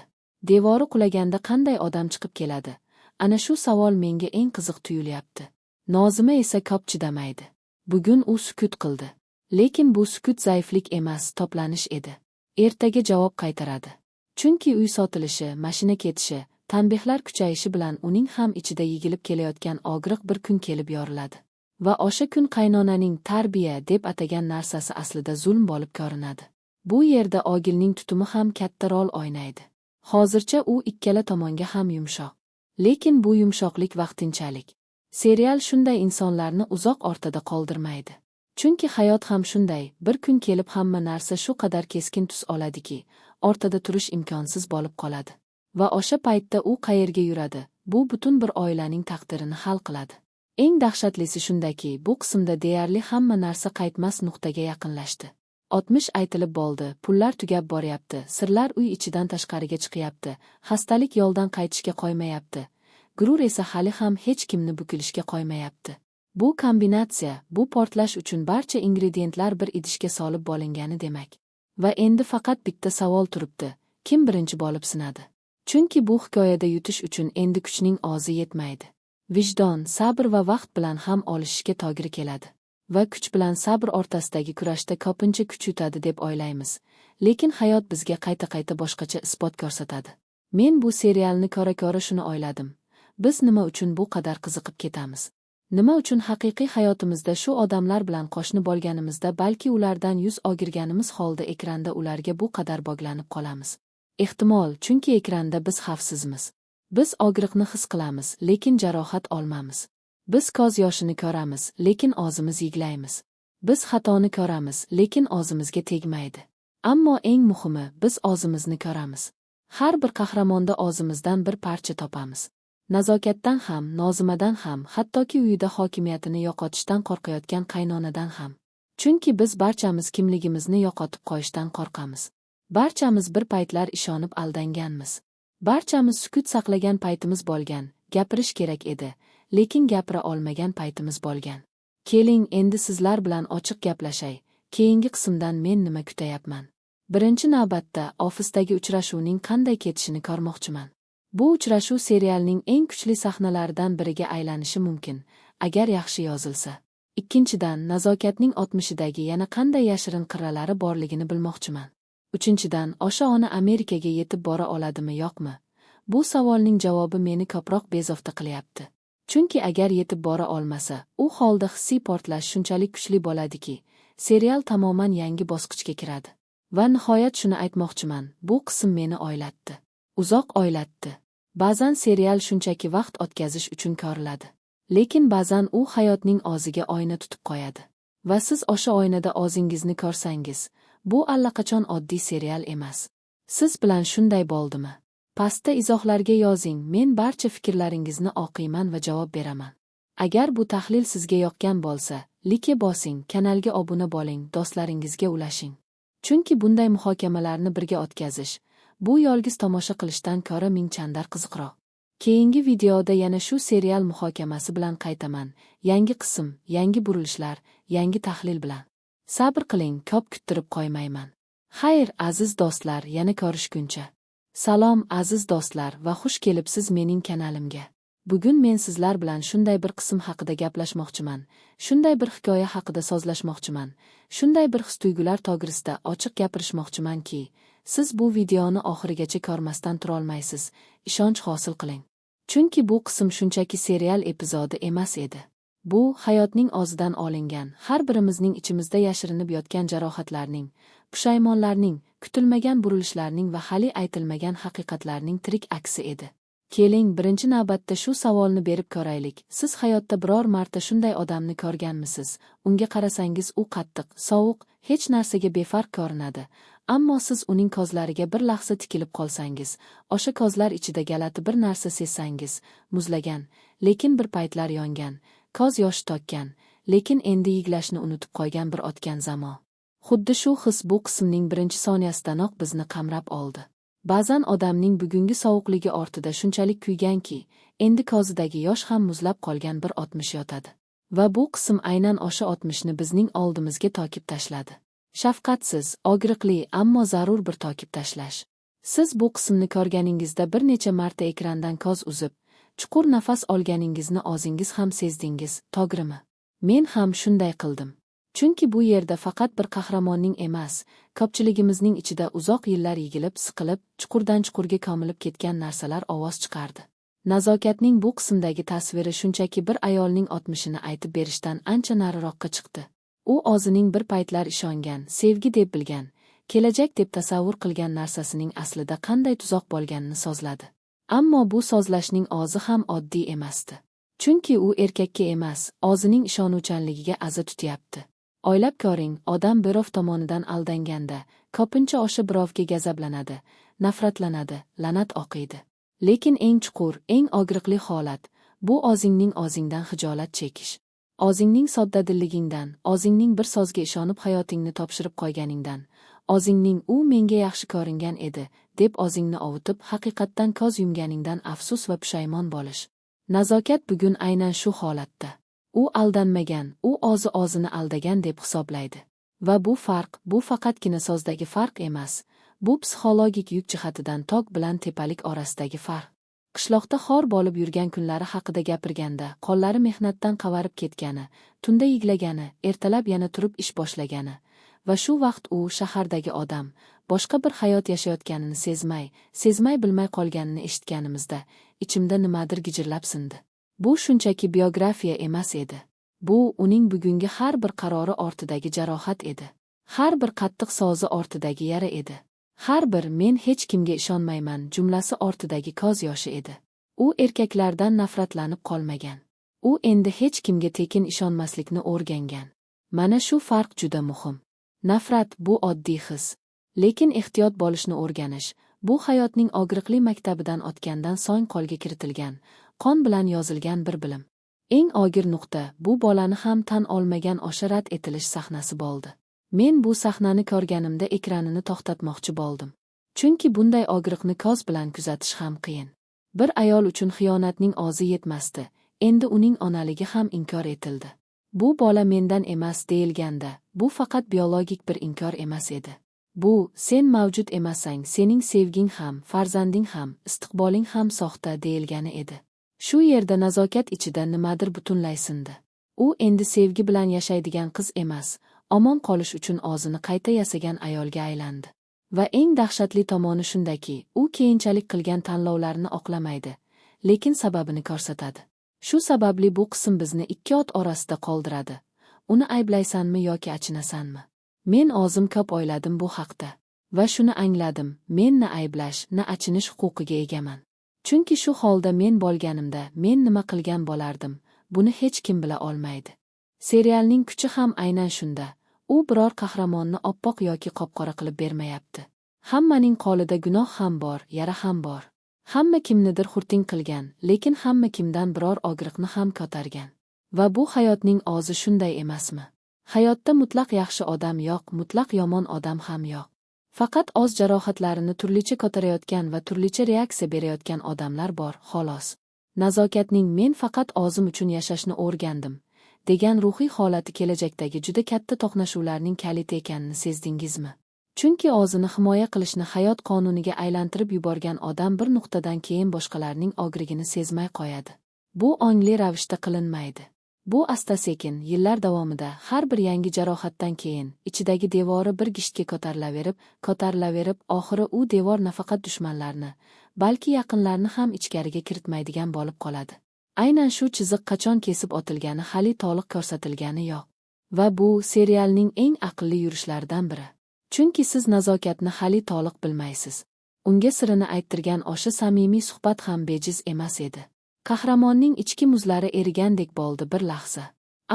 Devori qulaganda qanday odam chiqib keladi? Ana shu savol menga eng qiziq tuyulyapti. Nozima esa ko'p chidamaydi. Bugun u sukut qildi. Lekin bu sukut zaiflik emas, to'planish edi. Ertaga javob qaytaradi. Chunki uy sotilishi, mashina ketishi, tanbehlar kuchayishi bilan uning ham ichida yigilib kelayotgan og'riq bir kun kelib yoriladi. Va o'sha kun qaynonaning tarbiya deb atagan narsasi aslida zulm bo'lib ko'rinadi. Bu yerda Ogilning tutumi ham katta rol o'ynaydi. Hozircha u ikkala tomonga ham yumshoq. Lekin bu yumshoqlik vaqtinchalik. Serial shunday insonlarni uzoq ortada qoldirmaydi. Chunki hayot ham shunday, bir kun kelib hamma narsa shu qadar keskin tus oladiki, ortada turish imkonsiz bo'lib qoladi. Va o'sha paytda u qayerga yuradi, bu butun bir oilaning taqdirini hal qiladi. Eng dahshatlisi shundaki, bu qismda deyarli hamma narsa qaytmas nuqtaga yaqinlashdi. 60 aytilib bo'ldi, pullar tugab boryapti, sirlar uy ichidan tashqariga chiqyapti, xastalik yo'ldan qaytishga qo'ymayapti, gurur esa hali ham hech kimni bukilishga qo'ymayapti. Bu kombinatsiya, bu portlash uchun barcha ingrediyentlar bir idishga solib bo'lingani demak. Va endi faqat bitta savol turibdi: kim birinchi bo'lib sinadi? Chunki bu hikoyada yutish uchun endi kuchning ozi yetmaydi. Vijdon, sabr va vaqt bilan ham olishishga to'g'ri keladi. Va kuch bilan sabr o'rtasidagi kurashda ko'pincha kuch yutadi deb o'ylaymiz, lekin hayot bizga qayta-qayta boshqacha isbot ko'rsatadi. Men bu serialni ko'ra-ko'ra shuni o'yladim: biz nima uchun bu qadar qiziqib ketamiz? Nima uchun haqiqiy hayotimizda shu odamlar bilan qo'shni bo'lganimizda, balki ulardan yuz o'girganimiz holda ekranda ularga bu qadar bog'lanib qolamiz? Ehtimol, chunki ekranda biz xavfsizmiz. Biz og'riqni his qilamiz, lekin jarohat olmamiz. Biz ko'z yoshini ko'ramiz, lekin og'zimiz yiglaymiz. Biz xatoni ko'ramiz, lekin og'zimizga tegmaydi. Ammo eng muhimi, biz og'zimizni ko'ramiz. Har bir qahramonda og'zimizdan bir parcha topamiz. Nazokatdan ham, Nozimadan ham, hattoki uyida hokimiyatini yo'qotishdan qo'rqayotgan qaynonadan ham. Chunki biz barchamiz kimligimizni yo'qotib qo'yishdan qo'rqamiz. Barchamiz bir paytlar ishonib aldanganmiz. Barchamiz sukut saqlagan paytimiz bo'lgan, gapirish kerak edi, lekin gapira olmagan paytimiz bo'lgan. Keling, endi sizlar bilan ochiq gaplashay. Keyingi qismdan men nima kutayapman? Birinchi navbatda ofisdagi uchrashuvning qanday ketishini ko'rmoqchiman. Bu uchrashuv serialning eng kuchli sahnalaridan biriga aylanishi mumkin, agar yaxshi yozilsa. Ikkinchidan, nazokatning 60idagi yana qanday yashirin qirralari borligini bilmoqchiman. Uchinchidan, o'sha ona Amerikaga yetib bora oladimi yo'qmi? Bu savolning javobi meni ko'proq bezovta qilyapti. Chunki agar yetib bora olmasa, u holda hissiy portlash shunchalik kuchli bo'ladiki, serial tamoman yangi bosqichga kiradi. Va nihoyat shuni aytmoqchiman, bu qism meni o'ylatdi. Uzoq o'ylatdi. Ba'zan serial shunchaki vaqt o'tkazish uchun ko'riladi. Lekin ba'zan u hayotning og'ziga oyna tutib qo'yadi. Va siz o'sha oynada o'zingizni ko'rsangiz, bu allaqachon oddiy serial emas. Siz bilan shunday bo'ldimi? Pastda izohlarga yozing, men barcha fikrlaringizni o'qiyman va javob beraman. Agar bu tahlil sizga yoqqan bo'lsa, like bosing, kanalga obuna bo'ling, do'stlaringizga ulashing. Chunki bunday muhokamalarni birga o'tkazish, bu yolg'iz tomosha qilishdan ko'ra ming chandar qiziqroq. Keyingi videoda yana shu serial muhokamasi bilan qaytaman. Yangi qism, yangi burilishlar, yangi tahlil bilan. Sabr qiling, ko'p kuttirib qo'ymayman. Xayr, aziz do'stlar, yana ko'rishguncha. Salom aziz do'stlar va xush kelibsiz mening kanalimga. Bugun men sizlar bilan shunday bir qism haqida gaplashmoqchiman, shunday bir hikoya haqida so'zlashmoqchiman, shunday bir his-tuyg'ular to'g'risida ochiq gapirishmoqchimanki, siz bu videoni oxirigacha ko'rmasdan turolmaysiz, ishonch hosil qiling. Chunki bu qism shunchaki serial epizodi emas edi. Bu hayotning o'zidan olingan, har birimizning ichimizda yashirinib yotgan jarohatlarning, pushaymonlarning, kutilmagan burilishlarning va hali aytilmagan haqiqatlarning tirik aksi edi. Keling, birinchi navbatda shu savolni berib ko'raylik. Siz hayotda biror marta shunday odamni ko'rganmisiz? Unga qarasangiz u qattiq, sovuq, hech narsaga befarq ko'rinadi. Ammo siz uning ko'zlariga bir lahza tikilib qolsangiz, o'sha ko'zlar ichida galati bir narsa sezsangiz, muzlagan, lekin bir paytlar yongan, ko'z yoshi to'kkan, lekin endi yiglashni unutib qo'ygan bir o'tgan zamon. Xuddi shu his bu qismning birinchi soniyasidanoq bizni qamrab oldi. Ba'zan odamning bugungi sovuqligi ortida shunchalik kuyganki, endi ko'zidagi yosh ham muzlab qolgan bir o'tmish yotadi. Va bu qism aynan o'sha o'tmishni bizning oldimizga to'kib tashladi. Shafqatsiz, og'riqli, ammo zarur bir to'kib tashlash. Siz bu qismni ko'rganingizda bir necha marta ekrandan ko'z uzib, chuqur nafas olganingizni o'zingiz ham sezdingiz, to'g'rimi? Men ham shunday qildim. Chunki bu yerda faqat bir qahramonning emas, ko'pchiligimizning ichida uzoq yillar yigilib, siqilib, chuqurdan chuqurga ko'milib ketgan narsalar ovoz chiqardi. Nazokatning bu qismdagi tasviri shunchaki bir ayolning o'tmishini aytib berishdan ancha nariroqqa chiqdi. U o'zining bir paytlar ishongan, sevgi deb bilgan, kelajak deb tasavvur qilgan narsasining aslida qanday tuzoq bo'lganini so'zladi. Ammo bu so'zlashning o'zi ham oddiy emasdi. Chunki u erkakka emas, o'zining ishonuvchanligiga aza tutyapti. Oylab ko'ring, odam birov tomonidan aldanganda, ko'pincha o'sha birovga gazablanadi, nafratlanadi, la'nat o'qiydi. Lekin eng chuqur, eng og'riqli holat bu o'zingdan hijolat chekish. O'zingning soddadilligingdan, o'zingning bir so'zga ishonib hayotingni topshirib qo'yganingdan, o'zingning u menga yaxshi ko'ringan edi, deb o'zingni ovutib, haqiqatdan ko'z yumganingdan afsus va pushaymon bo'lish. Nazokat bugun aynan shu holatda. U aldanmagan, u o'zini aldagan deb hisoblaydi. Va bu farq, bu faqatgina so'zdagi farq emas, bu psixologik yuk jihatidan tok bilan tepalik orasidagi farq. Qishloqda xor bo'lib yurgan kunlari haqida gapirganda, qo'llari mehnatdan qavarib ketgani, tunda yiglagani, ertalab yana turib ish boshlagani va shu vaqt u shahardagi odam, boshqa bir hayot yashayotganini sezmay bilmay qolganini eshitganimizda, ichimda nimadir gijirlab sindi. Bu shunchaki biografiya emas edi. Bu uning bugungi har bir qarori ortidagi jarohat edi. Har bir qattiq so'zi ortidagi yara edi. Har bir men hech kimga ishonmayman jumlasi ortidagi ko'z yoshi edi. U erkaklardan nafratlanib qolmagan. U endi hech kimga tekin ishonmaslikni o'rgangan. Mana shu farq juda muhim. Nafrat bu oddiy his. Lekin ehtiyot bo'lishni o'rganish, bu hayotning og'riqli maktabidan o'tgandan so'ng qo'lga kiritilgan, qon bilan yozilgan bir bilim. Eng og'ir nuqta bu bolani ham tan olmagan o'sha rad etilish sahnasi bo'ldi. Men bu sahnani ko'rganimda ekranini to'xtatmoqchi bo'ldim. Chunki bunday og'riqni ko'z bilan kuzatish ham qiyin. Bir ayol uchun xiyonatning o'zi yetmasdi, endi uning onaligi ham inkor etildi. Bu bola mendan emas deyilganda, bu faqat biologik bir inkor emas edi. Bu, sen mavjud emasang, sening sevging ham, farzanding ham, istiqboling ham soxta deyilgani edi. Shu yerda nazokat ichida nimadir butunlay sindi. U endi sevgi bilan yashaydigan qiz emas, omon qolish uchun o'zini qayta yasagan ayolga aylandi. Va eng dahshatli tomoni shundaki, u keyinchalik qilgan tanlovlarini oqlamaydi, lekin sababini ko'rsatadi. Shu sababli bu qism bizni ikki ot orasida qoldiradi. Uni ayblaysanmi yoki achinasanmi? Men o'zim ko'p o'yladim bu haqda. Va shuni angladim, men na ayblash, na achinish huquqiga egaman. Chunki shu holda men bo'lganimda, men nima qilgan bo'lardim, buni hech kim bila olmaydi. Serialning kuchi ham aynan shunda. U biror qahramonni oppoq yoki qop-qora qilib bermayapti. Hammaning qo'lida gunoh ham bor, yara ham bor. Hamma kimnidir hurting qilgan, lekin hamma kimdan biror og'riqni ham ko'targan. Va bu hayotning o'zi shunday emasmi? Hayotda mutlaq yaxshi odam yo'q, mutlaq yomon odam ham yo'q. Faqat o'z jarohatlarini turlicha ko'tarayotgan va turlicha reaksiya berayotgan odamlar bor, xolos. Nazokatning men faqat o'zim uchun yashashni o'rgandim degan ruhiy holati kelajakdagi juda katta to'qnashuvlarning kaliti ekanini sezdingizmi? Chunki o'zini himoya qilishni hayot qonuniga aylantirib yuborgan odam bir nuqtadan keyin boshqalarning og'rigini sezmay qo'yadi. Bu ongli ravishda qilinmaydi. Bu asta-sekin, yillar davomida har bir yangi jarohatdan keyin ichidagi devori bir gishtga ko'tarilaverib, oxiri u devor nafaqat dushmanlarni, balki yaqinlarni ham ichkariga kiritmaydigan bo'lib qoladi. Aynan shu chiziq qachon kesib o'tilgani hali to'liq ko'rsatilgani yo'q. Va bu serialning eng aqlli yurishlaridan biri. Chunki siz nazokatni hali to'liq bilmaysiz. Unga sirini ayttirgan o'sha samimiy suhbat ham bejiz emas edi. Qahramonning ichki muzlari erigandek bo'ldi bir lahza.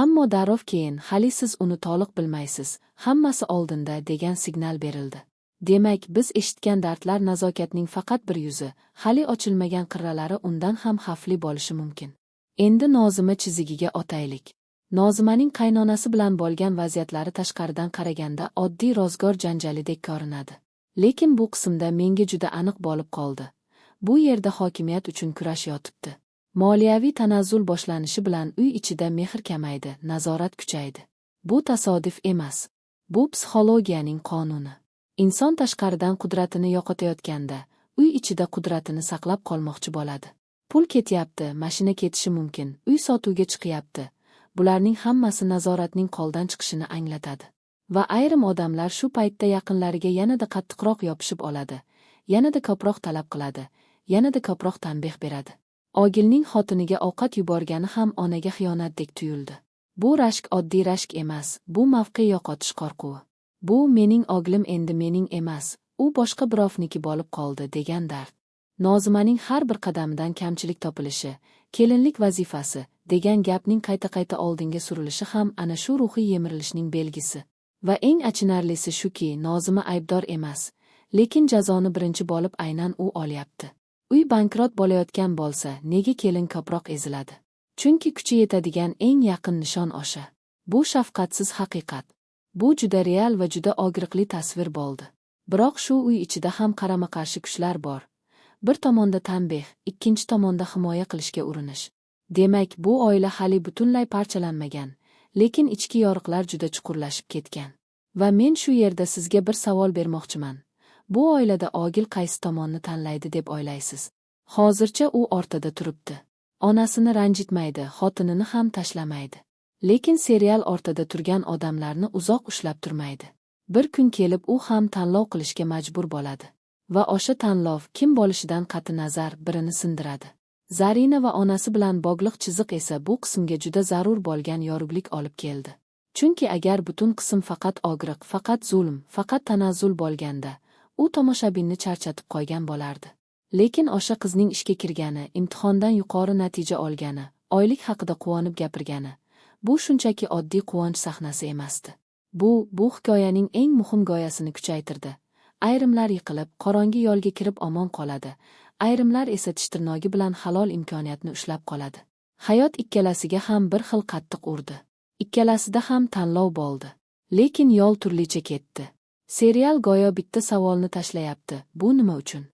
Ammo darrov keyin hali siz uni to'liq bilmaysiz, hammasi oldinda degan signal berildi. Demak, biz eshitgan dardlar nazokatning faqat bir yuzi, hali ochilmagan qirralari undan ham xavfli bo'lishi mumkin. Endi Nozima chizigiga o'taylik. Nozimaning qaynonasi bilan bo'lgan vaziyatlari tashqaridan qaraganda oddiy rozgor janjalidek ko'rinadi. Lekin bu qismda menga juda aniq bo'lib qoldi. Bu yerda hokimiyat uchun kurash yotibdi. Moliyaviy tanazzul boshlanishi bilan uy ichida mehr kamaydi, nazorat kuchaydi. Bu tasodif emas. Bu psixologiyaning qonuni. Inson tashqaridan qudratini yo'qotayotganda, uy ichida qudratini saqlab qolmoqchi bo'ladi. Pul ketyapti, mashina ketishi mumkin, uy sotuvga chiqyapti. Bularning hammasi nazoratning qo'ldan chiqishini anglatadi. Va ayrim odamlar shu paytda yaqinlariga yanada qattiqroq yopishib oladi, yanada ko'proq talab qiladi, yanada ko'proq tanbeh beradi. Ogilning xotiniga ovqat yuborgani ham onaga xiyonatdek tuyuldi. Bu rashk oddiy rashk emas, bu mavqe yo'qotish qo'rquvi. Bu mening oglim endi mening emas, u boshqa birovniki bo'lib qoldi degan dard. Nozimaning har bir qadamidan kamchilik topilishi, kelinlik vazifasi degan gapning qayta-qayta oldinga surilishi ham ana shu ruhiy yemirilishning belgisi. Va eng achinarlisi shuki, Nozima aybdor emas, lekin jazoni birinchi bo'lib aynan u olyapti. Uy bankrot bo'layotgan bo'lsa, nega kelin ko'proq eziladi? Chunki kuchi yetadigan eng yaqin nishon o'sha. Bu shafqatsiz haqiqat. Bu juda real va juda og'riqli tasvir bo'ldi. Biroq shu uy ichida ham qarama-qarshi kuchlar bor. Bir tomonda tanbeh, ikkinchi tomonda himoya qilishga urinish. Demak, bu oila hali butunlay parchalanmagan, lekin ichki yoriqlar juda chuqurlashib ketgan. Va men shu yerda sizga bir savol bermoqchiman. Bu oilada Ogil qaysi tomonni tanlaydi deb o'ylaysiz? Hozircha u ortada turibdi. Onasini ranjitmaydi, xotinini ham tashlamaydi. Lekin serial ortada turgan odamlarni uzoq ushlab turmaydi. Bir kun kelib u ham tanlov qilishga majbur bo'ladi. Va o'sha tanlov kim bo'lishidan qat'i nazar birini sindiradi. Zarina va onasi bilan bog'liq chiziq esa bu qismga juda zarur bo'lgan yorug'lik olib keldi. Chunki agar butun qism faqat og'riq, faqat zulm, faqat tanazzul bo'lganda, u tomoshabinni charchatib qo'ygan bo'lardi. Lekin o'sha qizning ishga kirgani, imtihondan yuqori natija olgani, oylik haqida quvonib gapirgani, bu shunchaki oddiy quvonch sahnasi emasdi. Bu hikoyaning eng muhim g'oyasini kuchaytirdi. Ayrimlar yiqilib, qorong'i yo'lga kirib omon qoladi. Ayrimlar esa tishtirnog'i bilan halol imkoniyatni ushlab qoladi. Hayot ikkalasiga ham bir xil qattiq urdi. Ikkalasida ham tanlov bo'ldi. Lekin yo'l turlicha ketdi. Serial go'yo bitta savolni tashlayapti. Bu nima uchun?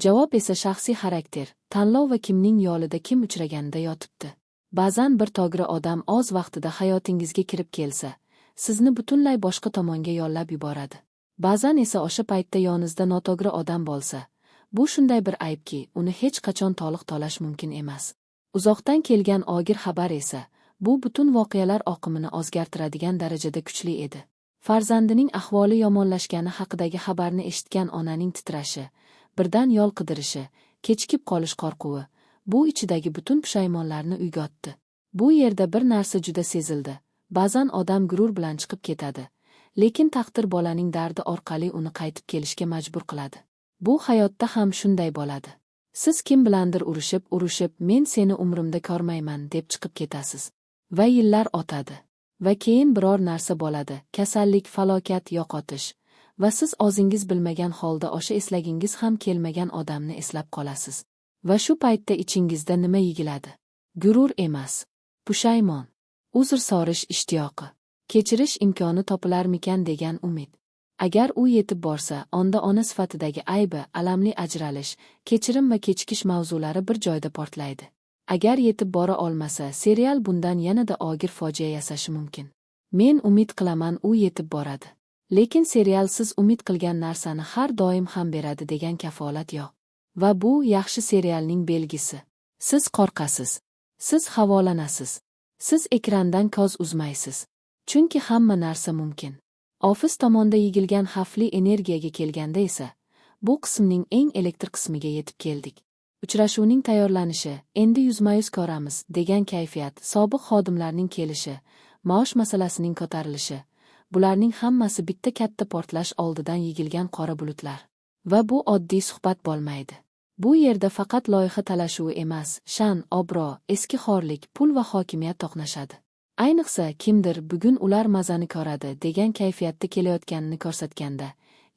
Javob esa shaxsiy xarakter, tanlov va kimning yo'lida kim uchraganida yotibdi. Ba'zan bir to'g'ri odam oz vaqtida hayotingizga kirib kelsa, sizni butunlay boshqa tomonga yo'llab yuboradi. Ba'zan esa o'sha paytda yoningizda noto'g'ri odam bo'lsa, bu shunday bir aybki, uni hech qachon to'liq mumkin emas. Uzoqdan kelgan og'ir xabar esa, bu butun voqealar oqimini o'zgartiradigan darajada kuchli edi. Farzandining ahvoli yomonlashgani haqidagi xabarni eshitgan onaning titrashi, birdan yo'l qidirishi, kechikib qolish qo'rquvi, bu ichidagi butun pushaymonlarni uyg'otdi. Bu yerda bir narsa juda sezildi. Ba'zan odam gurur bilan chiqib ketadi, lekin taqdir bolaning dardi orqali uni qaytib kelishga majbur qiladi. Bu hayotda ham shunday bo'ladi. Siz kim bilandir urushib, men seni umrimda ko'rmayman deb chiqib ketasiz. Va yillar o'tadi. Va keyin biror narsa bo'ladi, kasallik, falokat, yo'qotish. Va siz o'zingiz bilmagan holda o'sha eslagingiz ham kelmagan odamni eslab qolasiz. Va shu paytda ichingizda nima yigiladi? Gurur emas, pushaymon, uzr so'rash ishtiyoqi, kechirish imkoni topilarmikan degan umid. Agar u yetib borsa, onda ona sifatidagi aybi, alamli ajralish, kechirim va kechikish mavzulari bir joyda portlaydi. Agar yetib bora olmasa, serial bundan yanada og'ir fojia yasashi mumkin. Men umid qilaman u yetib boradi. Lekin serial siz umid qilgan narsani har doim ham beradi degan kafolat yo'q. Va bu yaxshi serialning belgisi. Siz qo'rqasiz. Siz havolanasiz. Siz ekrandan ko'z uzmaysiz. Chunki hamma narsa mumkin. Ofis tomonda yigilgan xavfli energiyaga kelganda esa, bu qismning eng elektr qismiga yetib keldik. Uchrashuvning tayyorlanishi, endi yuzma-yuz ko'ramiz degan kayfiyat, sobiq xodimlarning kelishi, maosh masalasining ko'tarilishi, bularning hammasi bitta katta portlash oldidan yigilgan qora bulutlar. Va bu oddiy suhbat bo'lmaydi. Bu yerda faqat loyiha talashuvi emas, sha'an, obro', eski xorlik, pul va hokimiyat to'qnashadi. Ayniqsa, kimdir bugun ular mazani ko'radi degan kayfiyatda kelayotganini ko'rsatganda,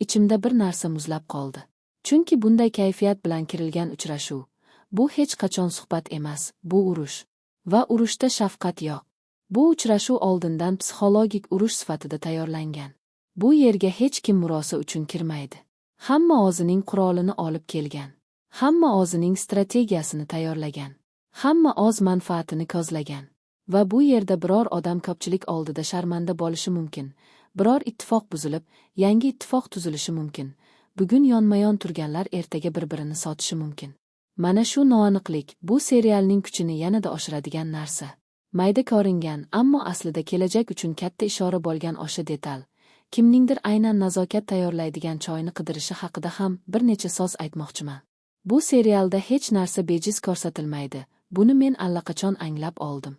ichimda bir narsa muzlab qoldi. Chunki bunday kayfiyat bilan kirilgan uchrashuv, bu hech qachon suhbat emas, bu urush. Va urushda shafqat yo'q. Bu uchrashuv oldindan psixologik urush sifatida tayyorlangan. Bu yerga hech kim murosa uchun kirmaydi. Hamma o'zining qurolini olib kelgan. Hamma o'zining strategiyasini tayyorlagan. Hamma o'z manfaatini ko'zlagan. Va bu yerda biror odam ko'pchilik oldida sharmanda bo'lishi mumkin. Biror ittifoq buzilib, yangi ittifoq tuzilishi mumkin. Bugun yonma-yon turganlar ertaga bir-birini sotishi mumkin. Mana shu noaniqlik bu serialning kuchini yanada oshiradigan narsa. Mayda ko'ringan, ammo aslida kelajak uchun katta ishora bo'lgan o'sha detal. Kimningdir aynan nazokat tayyorlaydigan choyni qidirishi haqida ham bir necha so'z aytmoqchiman. Bu serialda hech narsa bejiz ko'rsatilmaydi. Buni men allaqachon anglab oldim.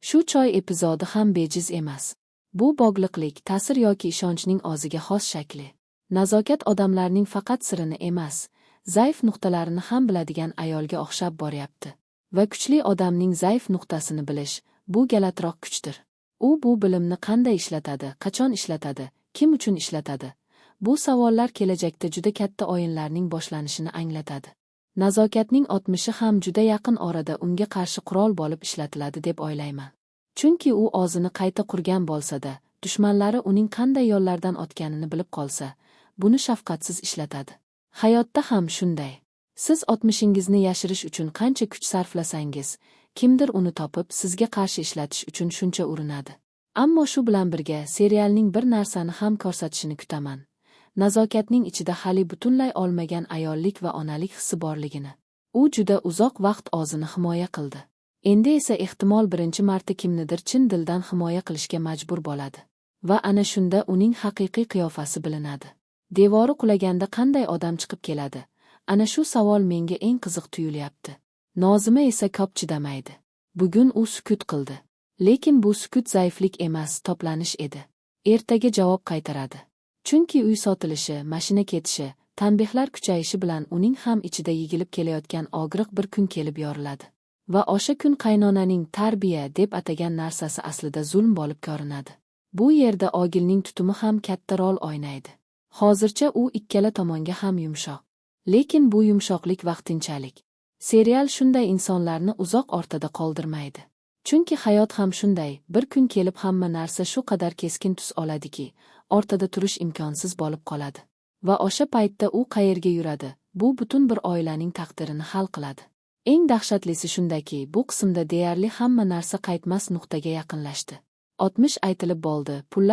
Shu choy epizodi ham bejiz emas. Bu bog'liqlik, ta'sir yoki ishonchning o'ziga xos shakli. Nazokat odamlarning faqat sirini emas, zaif nuqtalarini ham biladigan ayolga o'xshab boryapti. Va kuchli odamning zaif nuqtasini bilish, bu galatroq kuchdir. U bu bilimni qanday ishlatadi, qachon ishlatadi, kim uchun ishlatadi? Bu savollar kelajakda juda katta o'yinlarning boshlanishini anglatadi. Nazokatning 60 ham juda yaqin orada unga qarshi qurol bo'lib ishlatiladi deb o'ylayman. Chunki u o'zini qayta qurgan bo'lsa-da, dushmanlari uning qanday yo'llardan o'tganini bilib qolsa, buni shafqatsiz ishlatadi. Hayotda ham shunday. Siz 60ingizni yashirish uchun qancha kuch sarflasangiz, kimdir uni topib sizga qarshi ishlatish uchun shuncha urinadi. Ammo shu bilan birga serialning bir narsani ham ko'rsatishini kutaman. Nazokatning ichida hali butunlay olmagan ayollik va onalik hissi borligini. U juda uzoq vaqt o'zini himoya qildi. Endi esa ehtimol birinchi marta kimnidir chin dildan himoya qilishga majbur bo'ladi. Va ana shunda uning haqiqiy qiyofasi bilinadi. Devori qulaganda qanday odam chiqib keladi? Ana shu savol menga eng qiziq tuyulyapti. Nozima esa ko'p chidamaydi. Bugun u sukut qildi. Lekin bu sukut zaiflik emas, to'planish edi. Ertaga javob qaytaradi. Chunki uy sotilishi, mashina ketishi, tanbehlar kuchayishi bilan uning ham ichida yigilib kelayotgan og'riq bir kun kelib yoriladi. Va o'sha kun qaynonaning tarbiya deb atagan narsasi aslida zulm bo'lib ko'rinadi. Bu yerda Ogilning tutumi ham katta rol o'ynaydi. Hozircha u ikkala tomonga ham yumshoq. Lekin bu yumshoqlik vaqtinchalik. Serial shunday insonlarni uzoq ortada qoldirmaydi. Chunki hayot ham shunday, bir kun kelib hamma narsa shu qadar keskin tus oladiki, ortada turish imkonsiz bo'lib qoladi. Va o'sha paytda u qayerga yuradi? Bu butun bir oilaning taqdirini hal qiladi. Eng dahshatlisi shundaki, bu qismda deyarli hamma narsa qaytmas nuqtaga yaqinlashdi. 60 aytilib bo'ldi, pullar